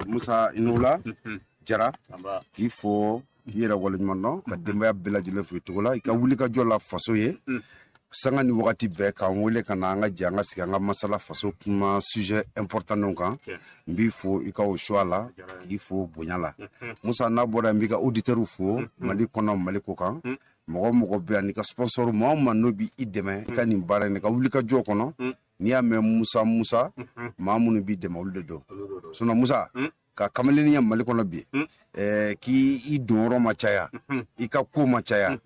Musa Inula Jara k'i fo k'i yɛrɛ waleɲuman dɔn ka denbaya bɛɛ lajɛlen fo i tɔgɔ la i ka wuli ka jɔ la faso ye sanga ni wagati bɛɛ k'an wele ka na an ka jɛ an ka sigi an ka masala faso kuma sujet importantw kan n b'i fo i ka o choix la k'i fo bonya la Musa n'a bɔra n b'i ka auditeurs fo Mali kɔnɔ Mali kɔ kan mɔgɔ mɔgɔ bɛ yan n'i ka sponsor maa o maa n'o b'i dɛmɛ i ka nin baara in ka wuli ka jɔ kɔnɔ n'i y'a mɛn Musa maa minnu b'i dɛmɛ olu de don sinon Musa ka kameleniya Mali kɔnɔ bi k'i donyɔrɔ ma caya i ka ko ma caya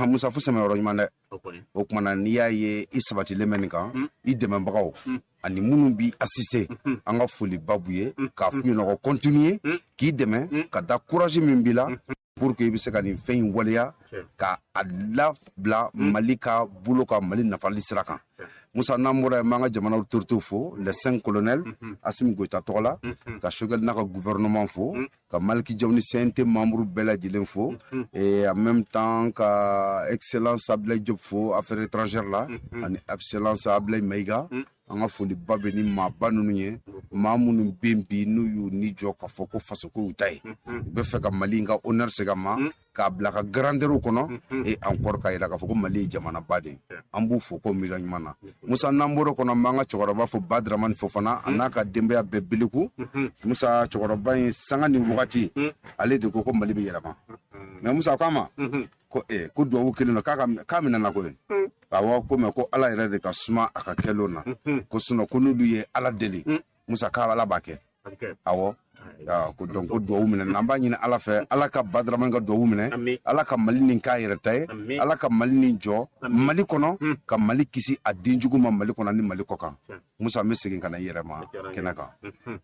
Musa fo sɛmɛ yɔrɔ ɲuman dɛ o kumana n'i y'a ye i sabatilen bɛ nin kan i dɛmɛbagaw ani minnu b'i assister an ka foli babu ye k'a f'u ɲɛna ko continuer k'i dɛmɛ ka da courage min b'i la pour que i bɛ se ka nin fɛn in waleya ka a labila Mali ka bolo ka Mali nafali sira kan Musa n'an bɔra yen an ka jamana autorités fo les 5 colonels Assimi Goïta tɔgɔ la ka Choguel n'a ka gouvernement fo ka Maliki Diaw ni CNT membre bɛɛ lajɛlen fo et en même temps ka excellence Ablaye Diop fo affaires étrangères la ani excellence Ablaye Maïga an ka foli ba bɛ ni maaba ninnu ye maa minnu bɛ yen bi n'u y'u ni jɔ k'a fɔ ko faso ko y'u ta ye u bɛ fɛ ka Mali ka honneur segin a ma k'a bila ka grandeur kɔnɔ et encore k'a jira k'a fɔ ko Mali ye jamanaba de ye an b'u fo ko miiriyɔn ɲuman na Musa n'an bɔra kɔnɔ n b'an ka cɛkɔrɔba fo Badramani Fofana a n'a ka denbaya bɛɛ Beleku Musa cɛkɔrɔba in sanga ni wagati ale de ko Mali bɛ yɛlɛma mais Musa k'a ma ko duwawu kelen don k'a minɛna ko ye awɔ ko mais ko Ala yɛrɛ de ka suma a ka kɛlenw na ko sinon ko n'olu ye Ala deli Musa k'a Ala b'a kɛ awɔ ko donc ko duwawu minɛ an b'a ɲini Ala fɛ Ala ka Badramani ka duwawu minɛ Ala ka Mali nin k'a yɛrɛ ta ye Ala ka Mali nin jɔ Mali kɔnɔ ka Mali kisi a den jugu ma Mali kɔnɔ ni Mali kɔ kan Musa n bɛ segin ka na i yɛrɛ ma kɛnɛ kan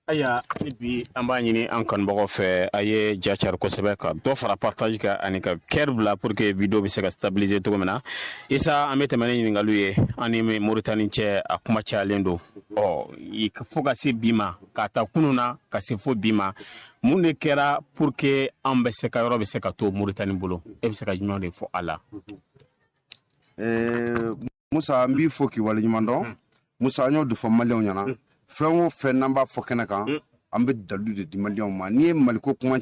aya ni bi an b'a ɲini an kanubagaw fɛ a ye ja cari kosɛbɛ ka dɔ fara partage kan ani ka kɛr bila pour que video bɛ se ka stabiliser cogo min na Isa an bɛ tɛmɛ ni ɲininkaliw ye an ni Mauritanie cɛ a kuma cayalen don fo ka se bi ma ka ta kunun na ka se fo bi ma mun de kɛra pour que an bɛ se ka yɔrɔ bɛ se ka to Mauritanie bolo e bɛ se ka jumɛn de fɔ a la Musa n b'i fo k'i waleɲuman dɔn Musa an y'o de fɔ maliyɛnw ɲɛna fɛn o fɛn n'an b'a fɔ kɛnɛ kan an bɛ dalu de di maliyɛnw ma n'i ye Maliko kuma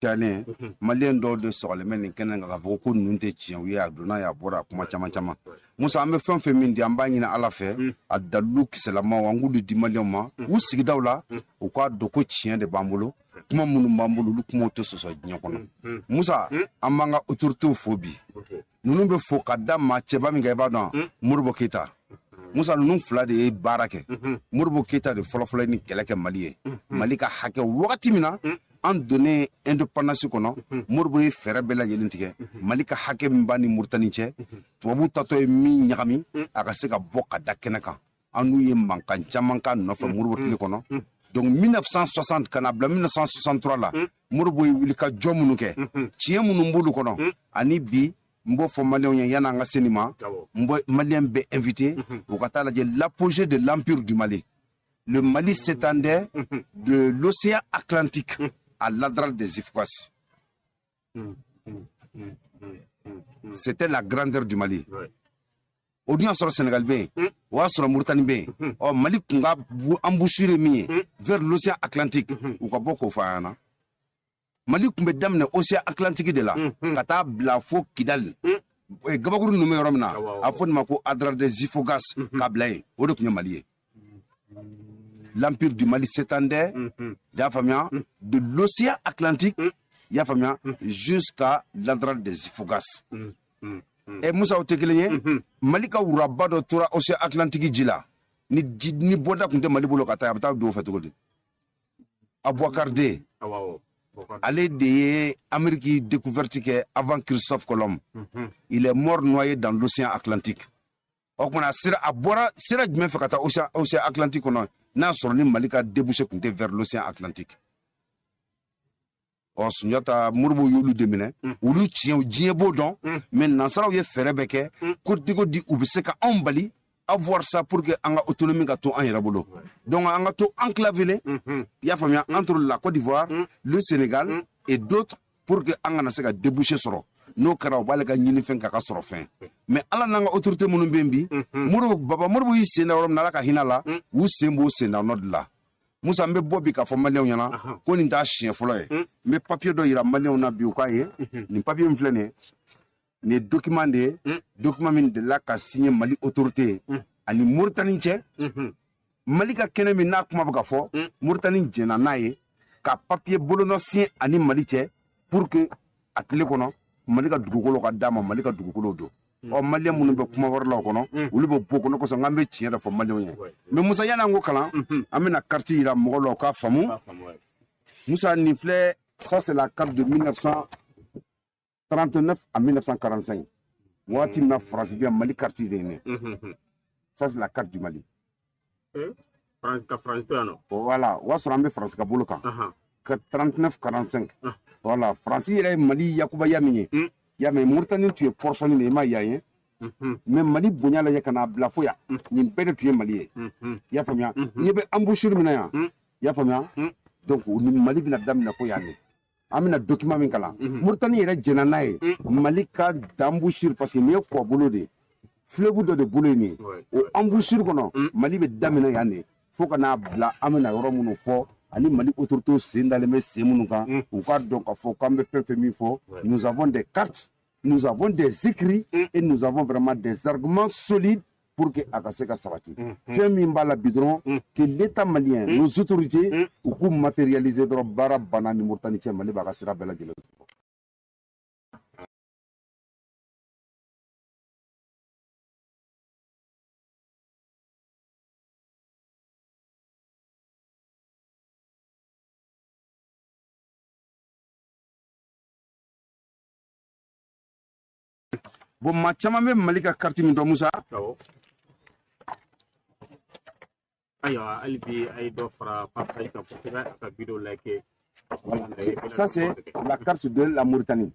cayalen maliyɛn dɔw de sɔgɔlen bɛ nin kɛnɛ kan k'a fɔ ko ninnu tɛ tiɲɛ u ye a donna a bɔra a kuma caman caman Musa an bɛ fɛn fɛn min di an b'a ɲini Ala fɛ a dalu kisɛlamaw an k'olu di maliyɛnw ma u sigidaw la u k'a dɔn ko tiɲɛ de b'an bolo kuma minnu b'an bolo olu kumaw tɛ sɔsɔ diɲɛ kɔnɔ Musa an b'an ka autorités fo bi ninnu bɛ fo ka da maa cɛba min kan i b'a dɔn Modibo Keyita Musa ninnu fila de ye baara kɛ Modibo Keyita de fɔlɔfɔlɔ ni kɛlɛ kɛ Mali ye Mali ka hakɛ wagati min na an donnen indépendance kɔnɔ Modibo ye fɛɛrɛ bɛɛ lajɛlen tigɛ Mali ka hakɛ min b'a ni Mauritanie cɛ tubabu tatɔ ye min ɲagami a ka se ka bɔ ka da kɛnɛ kan an n'u ye mankan caman k'a nɔfɛ Modibo tile kɔnɔ donc 1960 ka na bila 1963 la Modibo ye wuli ka jɔ minnu kɛ tiɲɛ minnu b'olu kɔnɔ ani bi n b'o fɔ maliyɛnw ye yan'an ka se nin ma maliyɛn bɛ invité u ka taa lajɛ l'apogée de l'empire du Mali le Mali s'étendait de l'océan Atlantique à l'adrale des Ifoukas c'était la grandeur du Mali o dun y'a sɔrɔ Sénégal bɛ yen o y'a sɔrɔ Mauritanie bɛ yen Mali tun ka embouchure min ye vers l'océan Atlantique u ka bɔ k'o fɔ an ɲɛna Mali tun bɛ daminɛ océan Atlantique de la ka taa bila fo Kidal gabakuru ninnu bɛ yɔrɔ min na a fɔ nin ma ko adrale des Ifougas k'a bila yen o de tun ye Mali ye l'empire du Mali s'étendait y'a faamuya de l'océan Atlantique y'a faamuya jusqu'à l'adrale des Ifougas Musa o tɛ kelen ye Mali ka wuraba dɔ tora océan Atlantique ji la ni bɔda tun tɛ Mali bolo ka taa a bɛ taa don o fɛ cogo di Abouakar D ale de ye Amérique découverte kɛ avant Christophe Colomb il est mort noyé dans l'océan Atlantique o kumana a bɔra sira jumɛn fɛ ka taa océan Atlantique kɔnɔ n'a sɔrɔ ni Mali ka débouché tun tɛ vers l'océan Atlantique Sunjata Modibo y'olu de minɛ olu tiɲɛ diɲɛ b'o dɔn mais nansaraw ye fɛɛrɛ bɛɛ kɛ ko digo di u bɛ se ka anw bali avoir ça pour que an ka autonomie ka to an yɛrɛ bolo donc an ka to enclavé y'a faamuya entre la Côte d'Ivoire le Sénégal et d'autres pour que an kana se ka débouché sɔrɔ n'o kɛra u b'ale ka ɲinifɛn k'a ka sɔrɔ fɛn mais Ala n'an ka autorité minnu bɛ yen bi Baba Modibo y'i sen da yɔrɔ min na Ala ka hinɛ la u sen b'o sen da nɔ de la Musa mbe bobi ka fo malien yana ko ni da chien folo ye me papier do yira malien na bi ko ye ni papier m flene ni document de document min de la ka signer Mali autorité ani Mauritanie che Mali ka kene min na kuma ba fo Mauritanie jena na ye ka papier bolo no signer ani Mali che pour que atle kono Mali ka dugukolo ka dama Mali ka dugukolo do o malien munu be kuma war la kono ulu be boko no ko so ngambe chien da fo malien ye mais Musa yana ngo kala amena carte ira mogolo ka famu Musa ni flé ça c'est la carte de 1939 à 1945 moi tu na France bien Mali carte de ça c'est la carte du Mali France piano voilà wa sorambe France ka bolo kan 39 45 voilà France ira Mali yakuba yamini ya mais Mauritanie tu es portionné ma yaye mais Mali bonya la yakana bla foya ni pede tu es Mali ya famia ni be embouchure mina ya famia donc ni Mali bina dam na foya ni amina document min kala Mauritanie yere jena nae Mali ka d'embouchure parce que ni ko bolo de fleuve de bolo ni o embouchure kono Mali be damina ya ni faut kana bla amina yoro munu fo ani Mali autorité sendale me semunuka ou ka donc faut kambe pepe mi fo nous avons des cartes nous avons des écrits et nous avons vraiment des arguments solides pour que akaseka sabati fait mi mbala bidron que l'état malien nos autorités ou ko matérialiser dro bara banani Mauritanie che Mali ba kasira bela gele bon ma chama me Mali ka carte min do Musa ayo albi ay do fra papa ka potira ka video like ça c'est la carte de la Mauritanie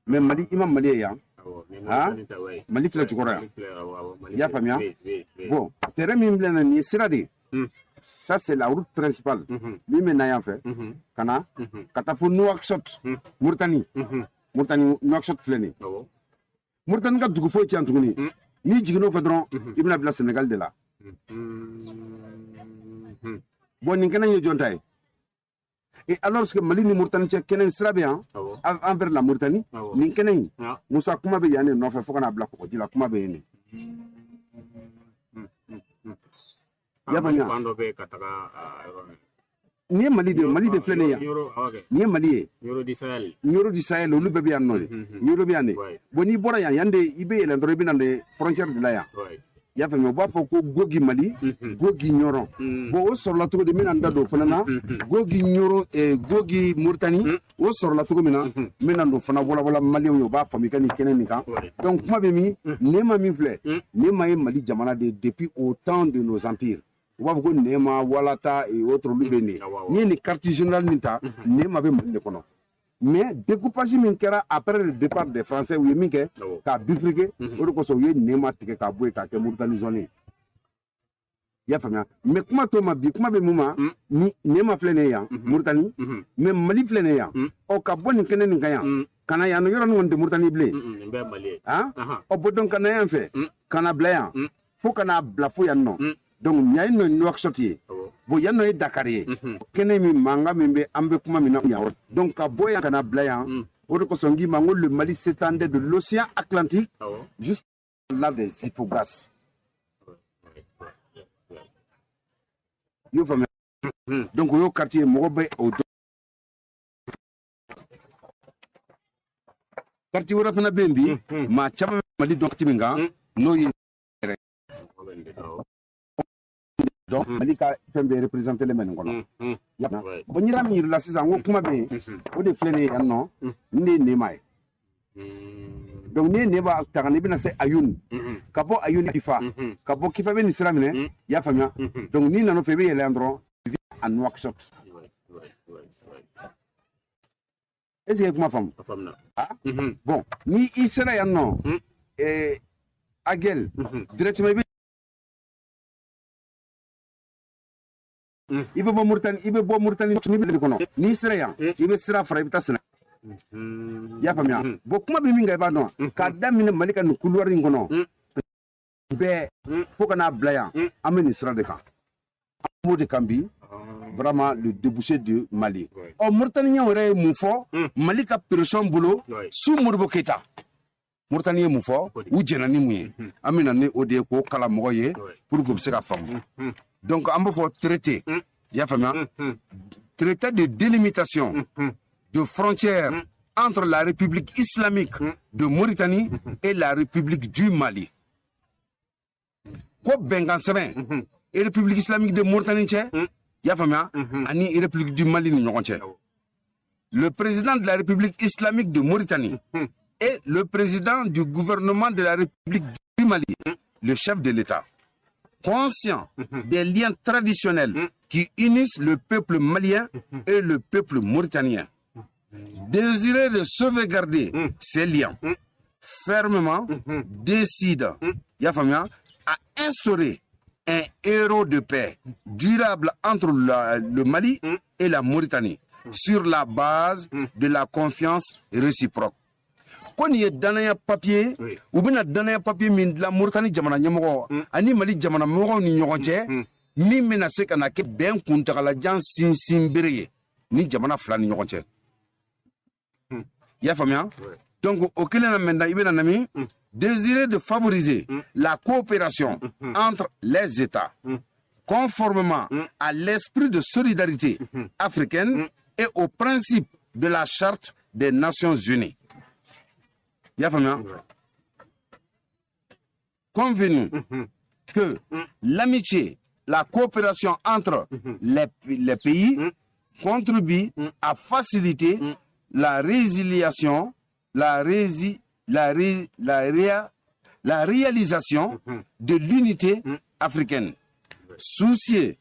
mais Mali imam Mali ya Mali fle tu kora ya famia bon terrain mi mblena ni sirade ça c'est la route principale mi me na ya fait kana kata fu Nouakchott Mauritanie Nouakchott fle ni Mauritanie ka dugu fo ci antuguni ni jigino fa dron ibna bila Sénégal de là bon ni kana ñu jontay et alors que Mali ni Mauritanie ci kenen srabe envers la Mauritanie ni kenen Musa kuma be yane no fa fo kana bila ko jila kuma be yene ya banya bando be kataka ni Mali de flene ya ni Mali Euro di Sahel lu be bi annole Euro bi ane boni bora ya yande ibe ele ndoro bi nande frontière de la ya fa me bo fa ko gogi Mali gogi Nyoro bo o sor la to de minanda do fana gogi Nyoro e gogi Mauritanie o sor la to mina minando fana wala Mali yo ba fa mi kan kenen ni kan donc kuma be mi nema mi flé nema e Mali jamana de depuis au temps de nos empires wa ko nema walata et autres lubeni ni carte générale nita nema be Mali kono mais découpage min kera après le départ des Français ou yemike ka bifrique o ko so ye nema tike ka boy ka ke Mauritanie zone ya famia mais kuma to ma bi kuma be muma ni nema flene ya Mauritanie mais Mali flene ya o ka boni kenen ngaya kana ya no yoro no de Mauritanie blé be Mali o bodon kana ya fe kana blaya fo kana blafo ya no donc ñay no Nouakchott ye bo yanno e Dakar ye kene mi manga membe ambe kuma mina nyawo donc ka boya kana blaya o ko songi mango le Mali s'étendait de l'océan Atlantique jusqu'à là des hypogaz yo fami donc yo quartier mo be o quartier wora fana bembi ma chama Mali donc timinga no yi donc Mali ka fembe représenter les men ngono bo nyira mi la sisa ngo kuma be o de flene yanno ndi ne mai donc ne ba tagani bina se ayun kabo ayun kifa kabo kifa be ni siramine ya famia donc ni nano febe yele andro en Nouakchott est-ce que kuma fam bon ni isra yanno agel directement ibe bo Mauritanie ni be kono ni sira ya ibe sira fara ibita sina ya famia bo kuma be minga ba no ka damine Malika no couloir ngono be fo kana blaya ameni sira de kan mo de kambi vraiment le débouché du Mali. Or Mauritanie aurait moufo Mali ka pression boulot sous Modibo Keïta. Mauritanie moufo ou Djenani mouye. Amina ne ode ko kala moye pour que se ka femme. Donc on faut traiter. Ya femme traité de délimitation de frontières entre la République islamique de Mauritanie et la République du Mali. Ko bengan seben et République islamique de Mauritanie ya famia ani République du Mali ni ñogon. Le président de la République islamique de Mauritanie et le président du gouvernement de la République du Mali, le chef de l'État, conscient des liens traditionnels qui unissent le peuple malien et le peuple mauritanien, désireux de sauvegarder ces liens, fermement décide à instaurer un héros de paix durable entre le Mali et la Mauritanie sur la base de la confiance réciproque. Quand il y a un papier, ou bien un papier de la Mauritanie, ani Mali jamana moro ni ñogonche ni menacé kana ke ben kunta la jan simbere ni jamana flani ñogonche. Ya famia? Donc au Kenya maintenant ibena nami désiré de favoriser la coopération entre les États conformément à l'esprit de solidarité africaine et au principe de la Charte des Nations Unies. Convenu que l'amitié, la coopération entre les pays contribue à faciliter la résiliation, la réalisation de l'unité africaine. Soucieux,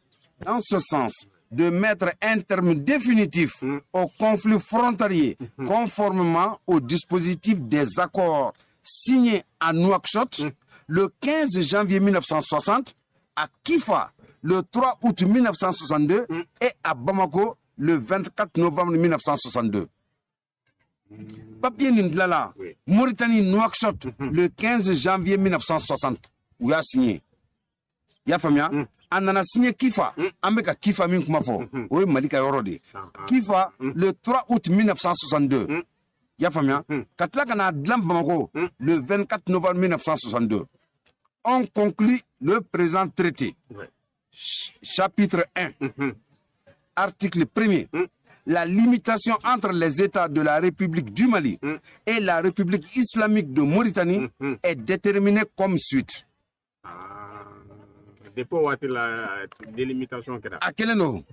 en ce sens, de mettre un terme définitif au conflit frontalier conformément au dispositif des accords signés à Nouakchott le 15 janvier 1960, à Kifa le 3 août 1962 et à Bamako le 24 novembre 1962. Papier Nindlala, Mauritanie Nouakchott le 15 janvier 1960, où il a signé. Il y a famia. On a signé Kifa, Ambeka Kifa Minkumafo, oui, Malika Yorodi. Kifa le 3 août 1962. Yafamia, Katlakana Dlambamago le 24 novembre 1962. On conclut le présent traité. Chapitre 1. Article 1er. La limitation entre les États de la République du Mali et la République islamique de Mauritanie est déterminée comme suite. Depuis la délimitation à quel nom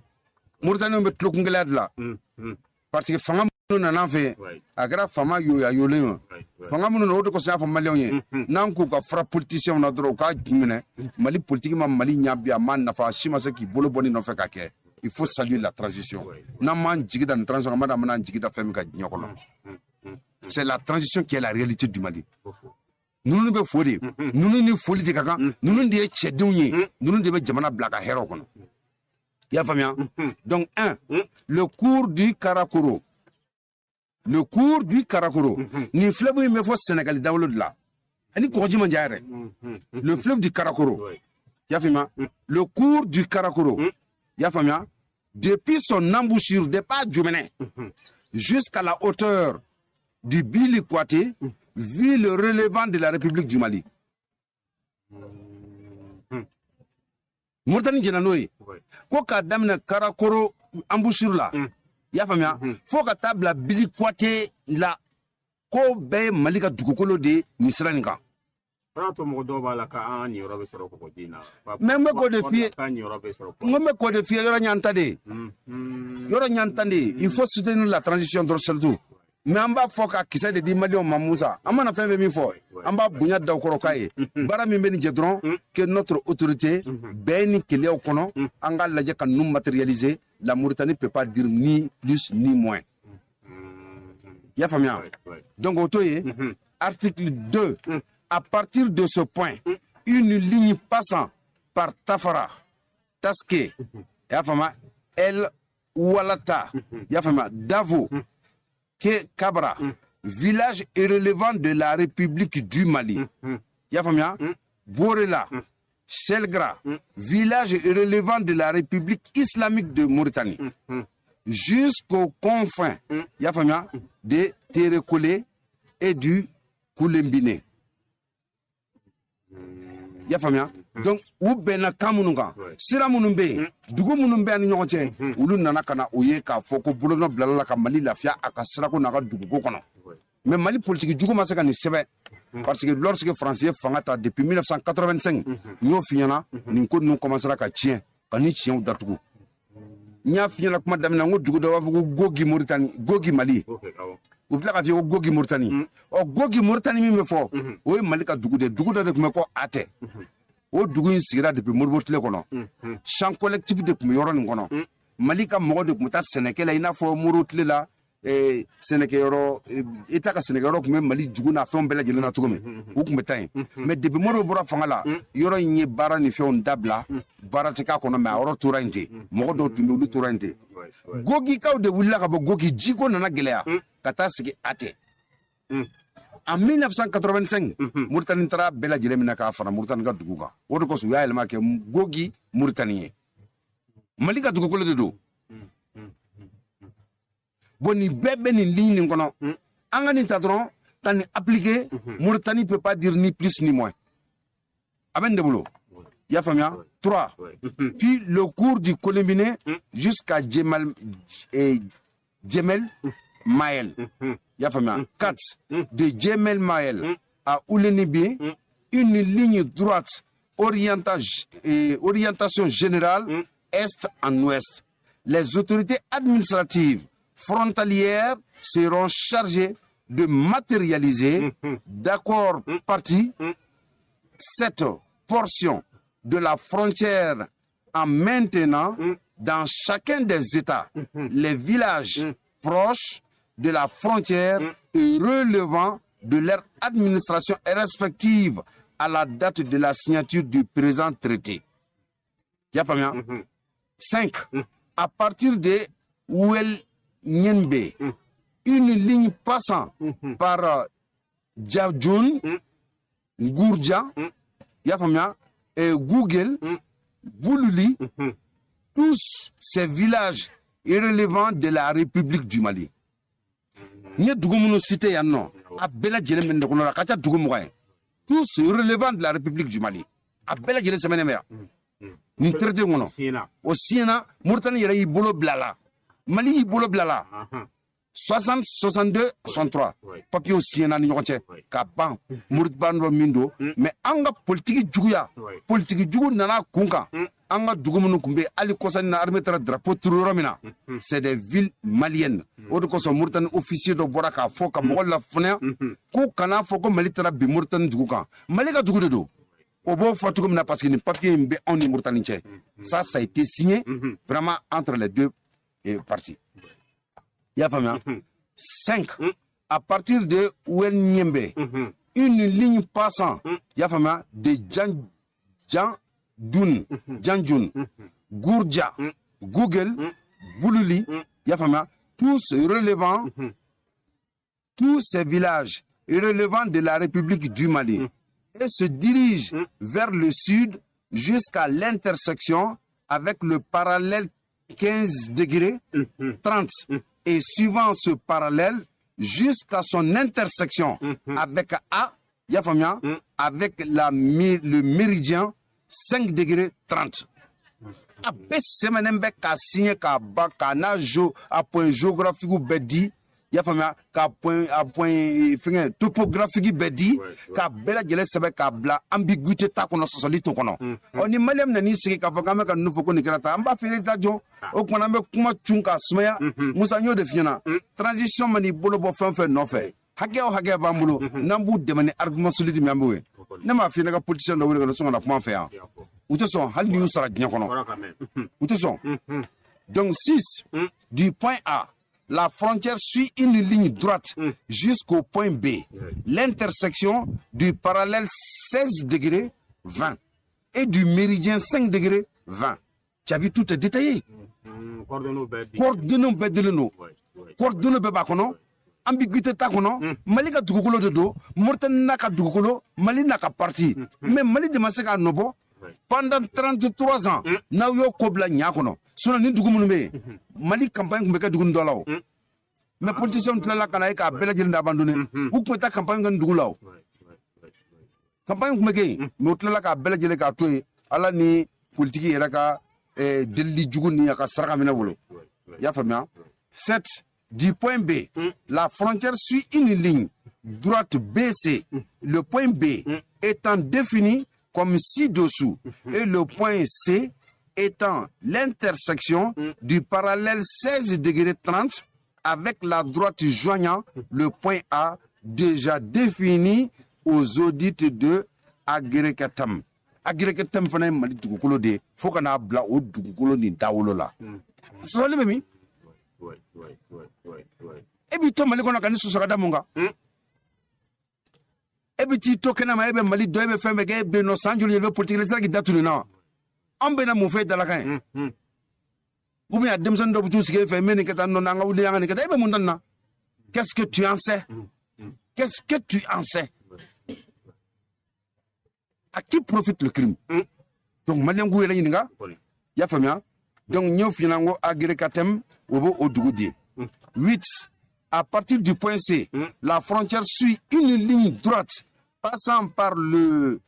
Mauritanie me tlokungela la parce que fanga mun na fait agra fama yo ya yole fanga mun no ko sa fama leonye nan ku ka fra politicien na dro ka jimene Mali politique ma Mali nyabia man na fa shima se ki bolo boni no fe ka ke. Il faut saluer la transition na man jigida na transition ma na man jigida fem ka nyokolo. C'est la transition qui est la réalité du Mali. Nous ne pouvons pas faire. Nous ne pouvons pas faire. Nous ne pouvons pas faire. Donc, le cours du Karakoro. Le cours du Karakoro. Ni fleuve il me faut Sénégal dans le là. Le fleuve du Karakoro. Le cours du Karakoro. Depuis son embouchure de pas Djoumené jusqu'à la hauteur du Bilikouaté, ville relevant de la République du Mali. Mauritanie Djenanoï, ko ka damna Karakoro embouchure là, ya famia, faut ka table Bilikouaté la ko be Malika dugukolo de Nisranika. Même codifié, yora nyantade. Yora nyantade, il faut soutenir la transition d'Orseltou. Mais on va faire qu'il s'agit de Malion Mamouza. On a fait une fois. On va bouillir d'Okorokaye. Barami Beni Jedron, que notre autorité, Beni Keleo Kono, Anga Ladia can nous matérialiser. La Mauritanie ne peut pas dire ni plus ni moins. Ya famia. Donc, Otoye, article 2. À partir de ce point, une ligne passant par Tafara, Taske, Yafama, El Oualata, Yafama, Davo, Ke Kabra, village irrelevant de la République du Mali. Yafamia, Borela, Selgra, village relevant de la République islamique de Mauritanie, jusqu'aux confins de Térékolé et du Koulembine. Donc, ou bena kamununga, sira munumbe, dugu munumbe ani nyonche, ulu nanakana uye ka foko bulono blala ka Mali lafia akasira ko naga dugu kono. Mais Mali politique dugu masaka ni sebe. Parce que lorsque Français fangata depuis 1985, nous fiana, nous commencera à tien, quand nous tient au datugu. Nya fiana kuma damina ngo dugu da wafu gogi Mauritanie, gogi Mali. Ou bien avio gogi Mauritanie. O gogi Mauritanie mi me fo. O Mali ka dugu de kuma ko ate. O dugu insira depuis Morbotle kono. Champ collectif de kuma yoro ngono. Mali ka mo de kuma ta Sénégal ina fo Morbotle la. Sénégal état ka Sénégal ko Mali dugu na fon bela jeli na tugome o ko metain mais depuis moro bora fangala yoro nyi bara ni fon dabla bara tika ko no ma oro tourante mo do tumbe lu tourante gogi kaw de wulla ka bo gogi jiko na gelea kata sigi ate en 1985 Mauritanie tra bela jeli mina ka fana Mauritanie ga dugu ka o ko su ya elma ke gogi Mauritanie Mali ka dugu ko le do boni bébé ni ligne kono angani tadron tani appliqué Mauritanie peut pas dire ni plus ni moins aben de boulot ya famia 3 puis le cours du Colombiné jusqu'à Djemel Maël ya famia 4 de Djemel Maël à Oulenibi une ligne droite orientation générale est en ouest. Les autorités administratives frontalières seront chargées de matérialiser d'accord partie cette portion de la frontière en maintenant dans chacun des États les villages proches de la frontière et relevant de leur administration respective à la date de la signature du présent traité. 5. À partir de Ouel Nyenbe, une ligne passant par Djadjoun, Gourdja, et Google, Boulouli, tous ces villages irrelevants de la République du Mali. Tous irrelevants de la République du Mali. Ni traité ngono o Siena Mauritanie yera ibolo blala Mali ibolo blala 60 62 63 papier o Siena ni ñoxé ka ban Mauritanie mindo mais anga politique jugu nana kunka anga dugumunu kumbe ali kosani na armée tra drapeau turoromina c'est des villes maliennes o de koso Mauritanie officier do bora ka fo ka mo la fona ko kana fo ko Mali tra bi Mauritanie jugu kan Mali ka jugu de do Obo Fatoum parce que les papiers en Mauritanie. Ça a été signé vraiment entre les deux parties. Il y a 5. À partir de Ouelniembe, une ligne passant, il y a de Djandjoun, Gourdja, Google, Boulouli, il y a tous relevant, tous ces villages relevant de la République du Mali. Et se dirige vers le sud jusqu'à l'intersection avec le parallèle 15 degrés 30 et suivant ce parallèle jusqu'à son intersection avec A, avec le méridien 5 degrés 30. Après semaine ka signé ka ba ka na à point géographique ou bedi ya famia ka point à point fin topographique bedi ka bela jele sebe ka bla ambiguïté ta kono sosoli to kono oni malem na ni sigi ka fanga ka no foko ni kata amba fele ta jo o kona me kuma chunka sumaya musa nyo de fiana transition mani bolo bo fan no fe hage o hage ba mbulo nambu de mani argument solide mi amwe na ma fi na ka politicien do wuri ko so na kuma fe ya uteson hal ni usara nya kono uteson donc 6 du point A. La frontière suit une ligne droite jusqu'au point B. L'intersection du parallèle 16 degrés 20 et du méridien 5 degrés 20. Tu as vu, tout est détaillé. Coordonnées beddeleno. Coordonnées bebakono. Ambiguïté takono. Mali ka dugukolo de do. Mauritanie naka dugukolo. Mali naka parti. Mais Mali de maseka nobo. Pendant 33 ans, n'a eu kobla nyakono. Sona ni dugu munube. Mali campagne kumbeka dugu ndolao. Mais politiciens ont la kana ka bela jeli abandonné. Ou kumeta campagne ngan dugu lao. Campagne kumbeke, mais otla ka bela jeli ka toy ala ni politique era ka deli jugu ni ka saraka mina wolo. Ya famia. 7 du point B, la frontière suit une ligne droite BC. Le point B étant défini comme ci-dessous et le point C étant l'intersection du parallèle 16 degrés 30 avec la droite joignant le point A déjà défini aux audits de Agirekatam. Agirekatam fana mali dugukolo de fo kana bla o dugukolo ni dawolo la. So le bemi. Ebi to mali kono kani susu kada munga. Ebi ti to kena ma ebe mali do ebe fembe ge ebe no sanjuli ebe politique les qui datunu na. Ambe na mo fe dalakan. Ou bien demson do butu sige fe meni kata no nanga wuli yanga ni kata ebe mundanna. Qu'est-ce que tu en sais? Qu'est-ce que tu en sais? À qui profite le crime? Donc malien gouye la yininga. Ya famia. Donc nyo finango agirekatem obo odugudi. 8. À partir du point C, la frontière suit une ligne droite passant par le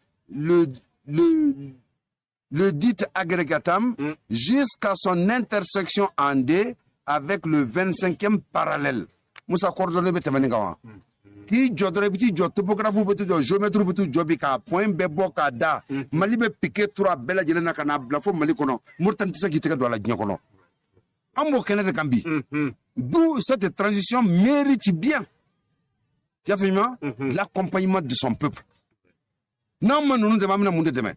dit agrégatam jusqu'à son intersection en D avec le 25e parallèle. Moussa coordonné betemanikawa. Qui jodre biti jod topographe biti jod géomètre biti jobi ka point be boka da mali be piqué 3 bela jelena kana blafo mali kono murtan tisa kiteka do la gnya kono. Ambo kenete kambi. D'où cette transition mérite bien l'accompagnement de son peuple. Non, nous ne devons pas nous demain.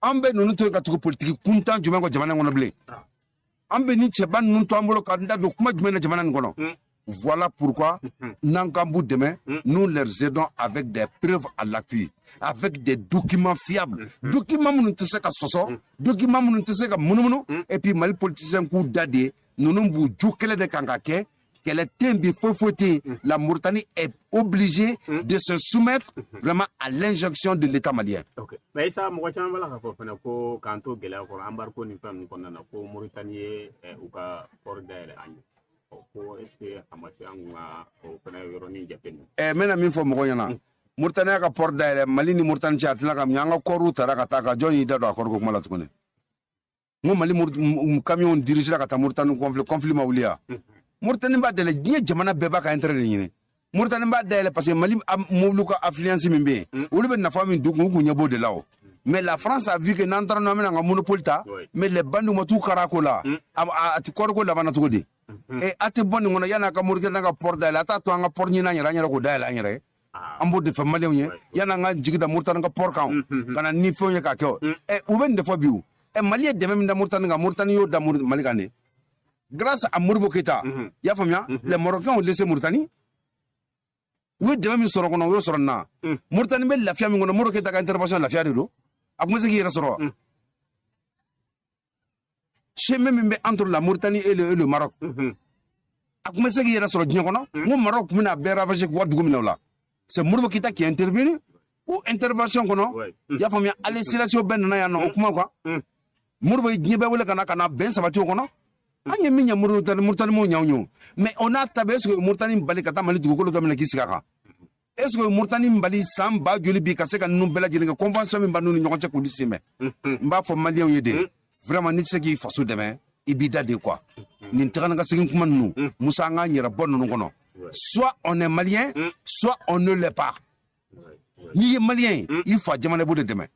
Ambe nous ne devons politique kuntan du mango jamana ngonoble. Ambe ni cheba nous tombolo candidat de kuma jumena jamana ngono. Voilà pourquoi Nangambu demain nous les aidons avec des preuves à l'appui, avec des documents fiables. Documents nous ne sais qu'à soso, documents nous ne sais qu'à monomono, et puis mal politicien coup d'adé, nous nous bougeons de kangake, qu'elle est tembi fauté. La Mauritanie est obligée de se soumettre vraiment à l'injonction de l'État malien. Ok. Mais ça, moi, je ne sais pas quand on a embarqué une femme qu'on a pour Mauritanie ou pas pour des mena min fo mo yana Mauritania ka port daire Mali ni Mauritanie chat la kam nyanga koru taraka taka joni da do akor ko mala tukune mo Mali camion dirige la ka Mauritanie conflit mawliya Mauritanie ba dele nye jamana beba ka intérêt ni Mauritanie ba dele parce que Mali mo ka affluence mimbe o le be na fami dugu ku nyabo de lawo. Mais la France a vu que n'entre nous un monopole mais les bandes ont tout caracola à Tikorgo la bana tout dit. Et à te bonne on yana ka Mauritanie ka port da la ta to nga port ni na nyara ko da la nyare ambo de famale on yana nga jigida Mauritanie ka port kan kana ni fo ya ka ko et ou ben de fois biu et Mali de même da Mauritanie yo da Mali kané grâce à Modibo Keïta ya famia les Marocains ont laissé Mauritanie oui de même soro kono yo soro na Mauritanie be la fia mi ngono Modibo Keïta ka intervention la fia de do akmese ki resoro chemin même entre la Mauritanie et le Maroc akmese ki resoro dnyokono mo Maroc mina be ravager ko dugu mina la c'est Modibo Keïta qui est intervenu ou intervention kono ya famia allégation ben na ya no kuma quoi Modibo djebe wala kana ben sabati kono anya minya Mauritanie mo nyawnyo mais on a tabé ce que Mauritanie bali kata mali dugu ko do mena kisikaka. Est-ce que Mauritanie mbali samba joli bi ka se ka nu bela jeli convention mi banu ni ñokon ci ko disime mba fo malien yede vraiment nit ce qui faso demain ibida de quoi ni tanga segin kuma nu musa nga ñira bonnu kono soit on est malien soit on ne l'est pas ni malien il faut jamane bu de demain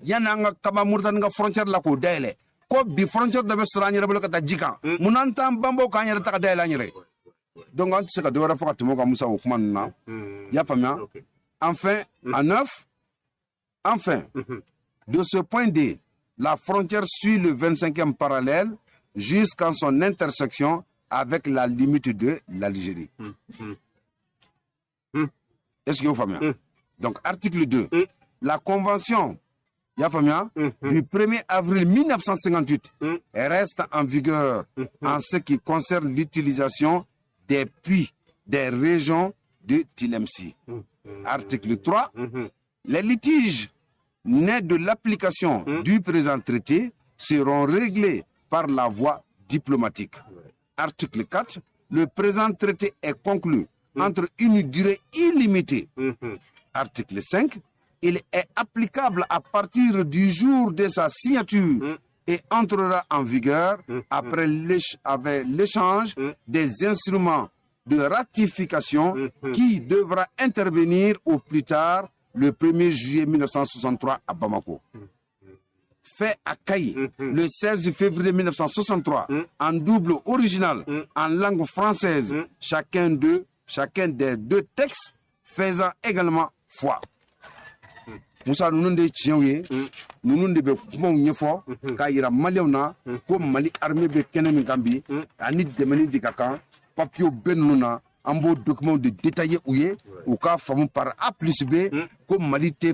yana nga kama Mauritanie nga frontière la ko dayle ko bi frontière de be sura ñira bu ka ta jikan munanta bambo ka ñira ta dayle ñire. Donc, on sait que de faire enfin, à 9, enfin, de ce point D, la frontière suit le 25e parallèle jusqu'à son intersection avec la limite de l'Algérie. Est-ce que vous famez? Donc, article 2, la convention du 1er avril 1958 reste en vigueur en ce qui concerne l'utilisation des puits des régions de Tilemsi. Article 3. Les litiges nées de l'application du présent traité seront réglées par la voie diplomatique. Article 4. Le présent traité est conclu entre une durée illimitée. Article 5. Il est applicable à partir du jour de sa signature et entrera en vigueur après l'échange des instruments de ratification qui devra intervenir au plus tard le 1er juillet 1963 à Bamako. Fait à Kayi le 16 février 1963 en double original en langue française, chacun des deux textes faisant également foi. Moussa nous de tienouye nous de kuma nyefo ka yira maliona ko mali armée be kenemi gambi ani demeni dikaka papio benuna ambo document de détaillé ouye ou ka famu par A plus B ko mali te